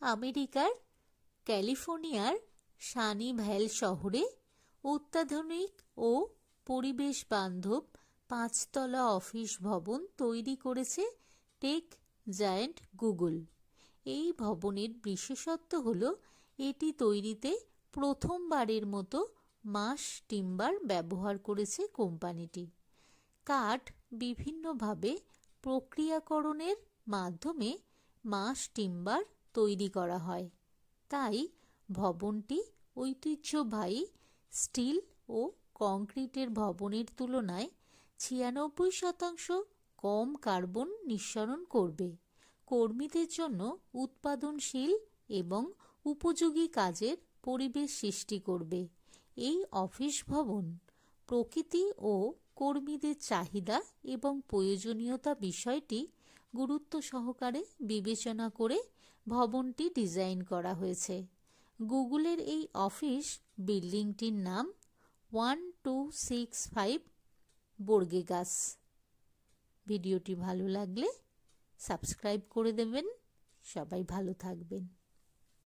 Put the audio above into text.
আমেরিকার ক্যালিফোর্নিয়ার সানিভ্যাল শহরে অত্যাধুনিক ও পরিবেশ বান্ধব 5তলা অফিস ভবন তৈরি করেছে টেক জায়ান্ট গুগল। এই ভবনের বিশেষত্ব হল এটি তৈরিতে প্রথমবারের মতো মাস টিম্বার ব্যবহার করেছে কোম্পানিটি। কাঠ বিভিন্নভাবে প্রক্রিয়াকরণের মাধ্যমে মাস টিম্বার তৈরি করা হয়, তাই ভবনটি ঐতিহ্যবাহী স্টিল ও কংক্রিটের ভবনের তুলনায় 96% কম কার্বন নিঃসরণ করবে, কর্মীদের জন্য উৎপাদনশীল এবং উপযোগী কাজের পরিবেশ সৃষ্টি করবে। এই অফিস ভবন প্রকৃতি ও কর্মীদের চাহিদা এবং প্রয়োজনীয়তা বিষয়টি গুরুত্ব সহকারে বিবেচনা করে ভবনটি ডিজাইন করা হয়েছে। গুগলের এই অফিস বিল্ডিংটির নাম 1265 বোর্গেগাস। ভিডিওটি ভালো লাগলে সাবস্ক্রাইব করে দেবেন। সবাই ভালো থাকবেন।